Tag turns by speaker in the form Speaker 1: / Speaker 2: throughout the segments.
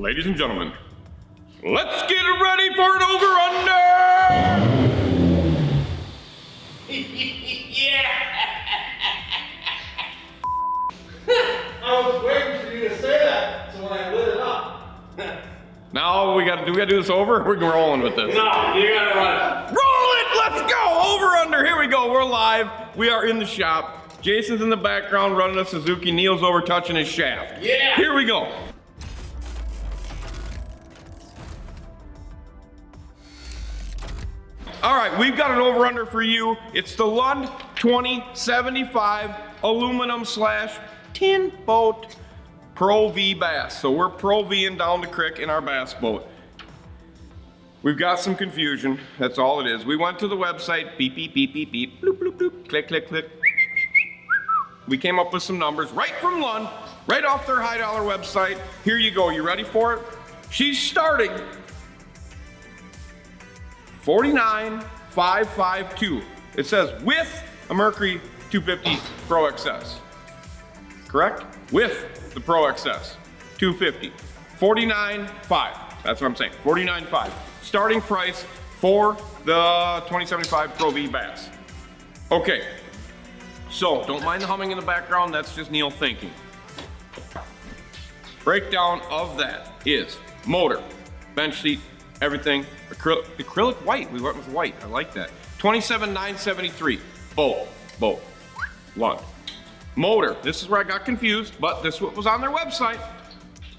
Speaker 1: Ladies and gentlemen, let's get ready for an over-under!
Speaker 2: Yeah! I was waiting for you to say that, so when I lit it up.
Speaker 1: Now we gotta do this over? We're rolling with this.
Speaker 2: No, you gotta run it.
Speaker 1: Roll it! Let's go! Over-under, here we go, we're live. We are in the shop. Jason's in the background running a Suzuki. Neil's over touching his shaft.
Speaker 2: Yeah!
Speaker 1: Here we go. All right, we've got an over-under for you. It's the Lund 2075 aluminum / tin boat Pro V bass. So we're Pro V-ing down the creek in our bass boat. We've got some confusion, that's all it is. We went to the website, beep, beep, beep, beep, beep, bloop, bloop, bloop, click, click, click. We came up with some numbers right from Lund, right off their high dollar website. Here you go, you ready for it? She's starting $49,552. It says with a Mercury 250 Pro XS. Correct? With the Pro XS 250. $49,500. That's what I'm saying. $49,500. Starting price for the 2075 Pro V bass. Okay. So don't mind the humming in the background. That's just Neil thinking. Breakdown of that is motor, bench seat, everything. Acrylic white. We went with white. I like that. $27,973. Boat. Lund. Motor. This is where I got confused, but this is what was on their website.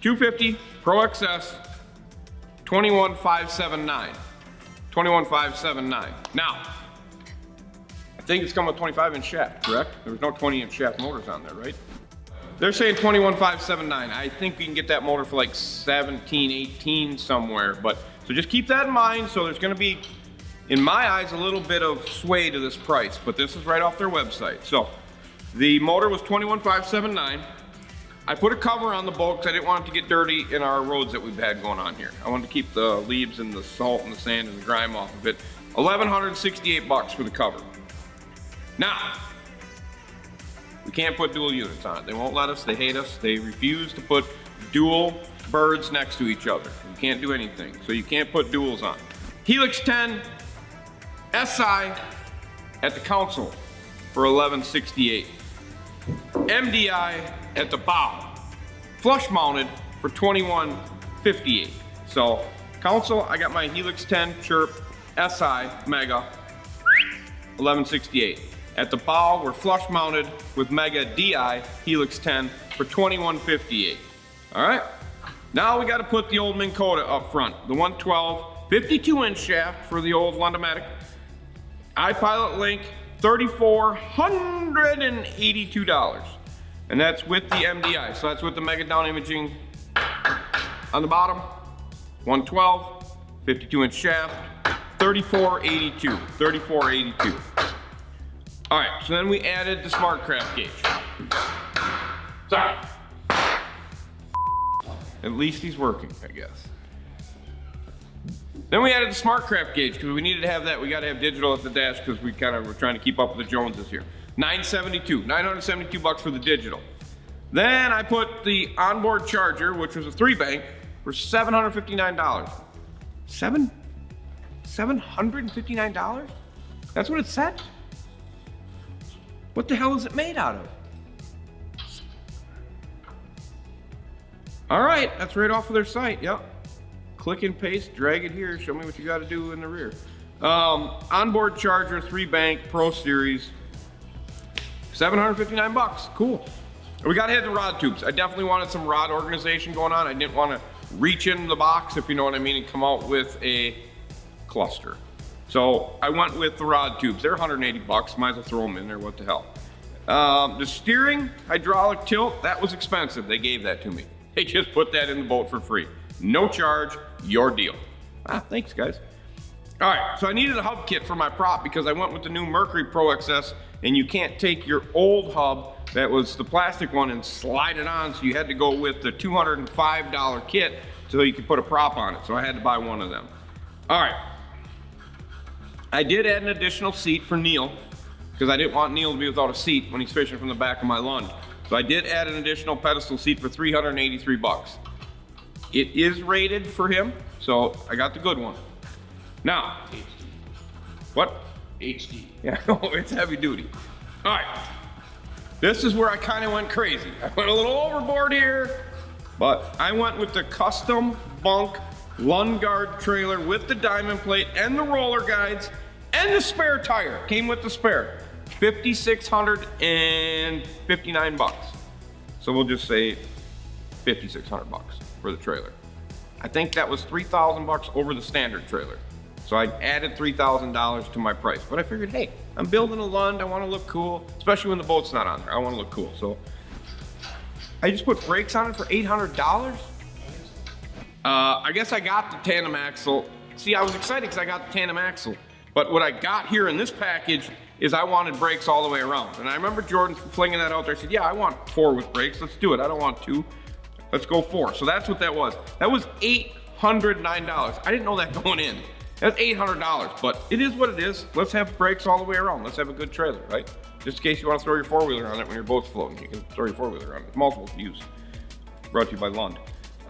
Speaker 1: 250 Pro XS. $21,579. $21,579. Now, I think it's coming with 25-inch shaft, correct? There was no 20-inch shaft motors on there, right? They're saying $21,579. I think we can get that motor for like 17, 18 somewhere, but so just keep that in mind. So there's gonna be, in my eyes, a little bit of sway to this price, but this is right off their website. So the motor was $21,579. I put a cover on the boat because I didn't want it to get dirty in our roads that we've had going on here. I wanted to keep the leaves and the salt and the sand and the grime off of it. $1,168 for the cover. Now, we can't put dual units on it. They won't let us, they hate us. They refuse to put dual birds next to each other. You can't do anything, so you can't put duals on. Helix 10 SI at the console for $1,168. MDI at the bow, flush mounted for $2,158. So console, I got my Helix 10 Chirp SI Mega, $1,168. At the bow, we're flush mounted with Mega DI Helix 10 for $2,158. All right, now we got to put the old Minn Kota up front, the 112 52-inch shaft for the old Lundomatic. iPilot Link, $3,482. And that's with the MDI. So that's with the Mega Down imaging on the bottom. 112, 52-inch shaft, $3,482. $3,482. All right, so then we added the SmartCraft gauge. Sorry. At least he's working, I guess. Then we added the SmartCraft gauge because we needed to have that. We got to have digital at the dash because we kind of were trying to keep up with the Joneses here. $972 for the digital. Then I put the onboard charger, which was a 3-bank, for $759. $759? That's what it said? What the hell is it made out of? All right, that's right off of their site, yep. Click and paste, drag it here, show me what you gotta do in the rear. Onboard charger, 3-bank, Pro Series, $759, cool. We gotta hit the rod tubes. I definitely wanted some rod organization going on. I didn't wanna reach in the box, if you know what I mean, and come out with a cluster. So I went with the rod tubes. They're $180, might as well throw them in there, what the hell. The steering, hydraulic tilt, that was expensive. They gave that to me. They just put that in the boat for free. No charge, your deal. Thanks guys. All right, so I needed a hub kit for my prop because I went with the new Mercury Pro XS and you can't take your old hub that was the plastic one and slide it on, so you had to go with the $205 kit so you could put a prop on it. So I had to buy one of them. All right. I did add an additional seat for Neil because I didn't want Neil to be without a seat when he's fishing from the back of my Lund. So I did add an additional pedestal seat for $383. It is rated for him, so I got the good one. Now, what?
Speaker 2: HD.
Speaker 1: Yeah, it's heavy duty. All right, this is where I kind of went crazy. I went a little overboard here, but I went with the custom bunk Lund guard trailer with the diamond plate and the roller guides and the spare tire. Came with the spare. $5,659. So we'll just say $5,600 for the trailer. I think that was $3,000 over the standard trailer. So I added $3,000 to my price. But I figured, hey, I'm building a Lund, I wanna look cool, especially when the boat's not on there. I wanna look cool. So I just put brakes on it for $800. I guess I got the tandem axle. See, I was excited because I got the tandem axle. But what I got here in this package is I wanted brakes all the way around. And I remember Jordan flinging that out there. I said, yeah, I want 4 with brakes. Let's do it. I don't want 2. Let's go 4. So that's what that was. That was $809. I didn't know that going in. That's $800, but it is what it is. Let's have brakes all the way around. Let's have a good trailer, right? Just in case you want to throw your 4-wheeler on it when your boat's floating. You can throw your 4-wheeler on it. Multiple use. Brought to you by Lund.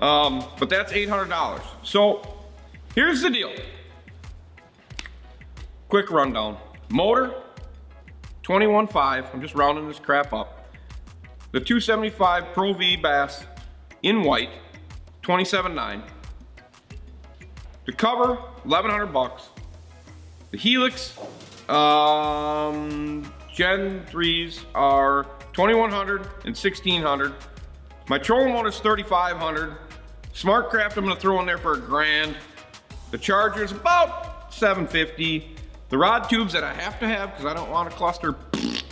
Speaker 1: But that's $800. So here's the deal. Quick rundown. Motor, 21.5. I'm just rounding this crap up. The 275 Pro V Bass in white, 27.9. The cover, $1,100. The Helix Gen 3s are $2,100 and $1,600. My trolling motor is $3,500. Smartcraft I'm gonna throw in there for $1,000. The charger's about $750. The rod tubes that I have to have because I don't want a cluster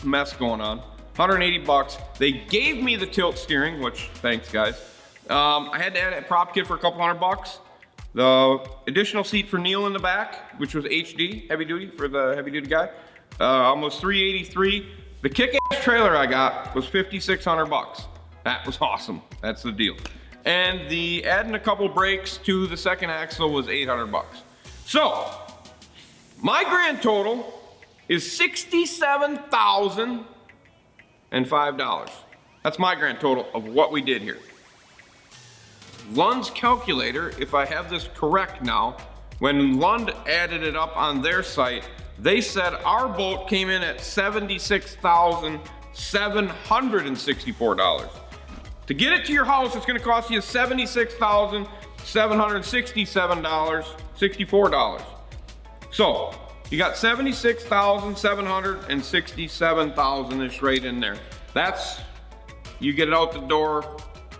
Speaker 1: mess going on, $180. They gave me the tilt steering, which thanks guys. I had to add a prop kit for a couple $100. The additional seat for Neil in the back, which was HD, heavy duty for the heavy duty guy, almost $383. The kick-ass trailer I got was $5,600. That was awesome. That's the deal. And the adding a couple brakes to the second axle was $800. So my grand total is $67,005. That's my grand total of what we did here. Lund's calculator, if I have this correct now, when Lund added it up on their site, they said our boat came in at $76,764. To get it to your house, it's gonna cost you $76,764. So, you got $76,767,000-ish right in there. That's, you get it out the door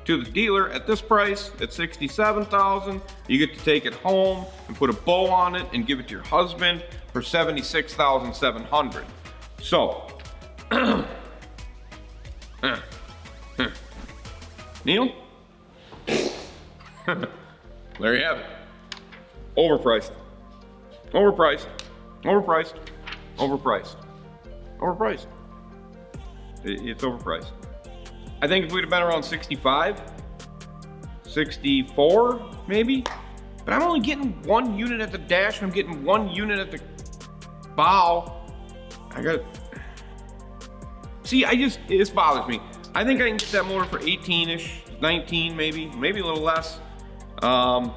Speaker 1: to the dealer at this price at $67,000. You get to take it home and put a bow on it and give it to your husband for $76,700. So, Neil? There you have it. Overpriced. Overpriced. Overpriced. Overpriced. Overpriced. It's overpriced. I think if we'd have been around 65, 64 maybe, but I'm only getting 1 unit at the dash and I'm getting 1 unit at the bow. I got, see, this bothers me. I think I can get that motor for 18-ish, 19 maybe a little less. I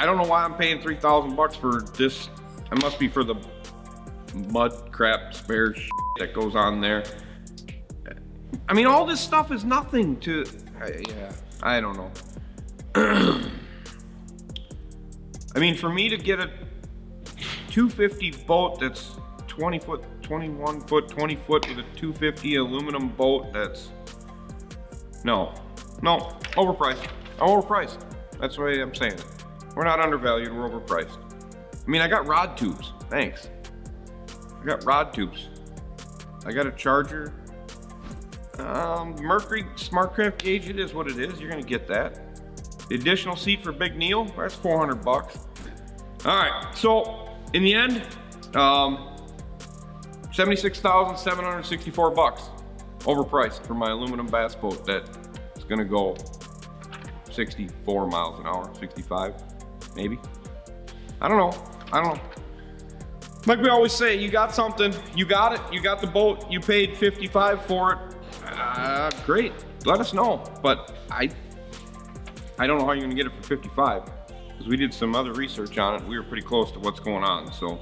Speaker 1: don't know why I'm paying $3,000 for this. It must be for the mud crap spare shit that goes on there. I mean, all this stuff is nothing to, yeah, I don't know. I mean, for me to get a 250 boat that's 20 foot, 21 foot, 20 foot with a 250 aluminum boat, that's, no, overpriced. Overpriced. That's the way I'm saying it. We're not undervalued, we're overpriced. I mean, I got rod tubes, thanks. I got rod tubes. I got a charger. Mercury Smartcraft gauge, it is what it is. You're gonna get that. The additional seat for Big Neil, that's $400. All right, so in the end, $76,764. Overpriced for my aluminum bass boat that is gonna go 64 miles an hour, 65, maybe. I don't know. Like we always say, you got something, you got it, you got the boat, you paid $55 for it. Great, let us know. But I I don't know how you're gonna get it for 55, because we did some other research on it. We were pretty close to what's going on, so.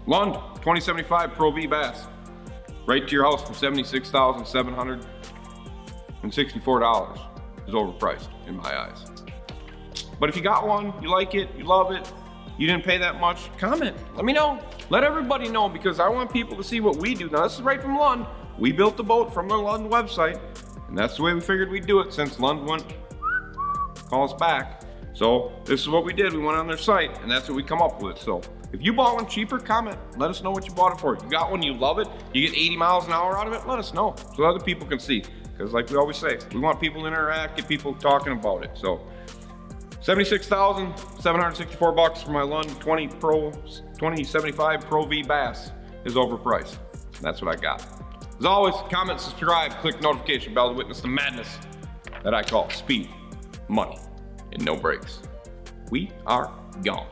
Speaker 1: Lund, 2075 Pro V bass. Right to your house for $76,764 is overpriced in my eyes. But if you got one, you like it, you love it, you didn't pay that much, comment, let me know. Let everybody know, because I want people to see what we do. Now this is right from Lund. We built the boat from the Lund website, and that's the way we figured we'd do it since Lund wouldn't call us back. So this is what we did. We went on their site, and that's what we come up with. So if you bought one cheaper, comment. Let us know what you bought it for. You got one, you love it, you get 80 miles an hour out of it, let us know so other people can see. Because like we always say, we want people to interact, get people talking about it. So $76,764 for my Lund 2075 Pro V bass is overpriced. That's what I got. As always, comment, subscribe, click notification bell to witness the madness that I call speed, money, and no breaks. We are gone.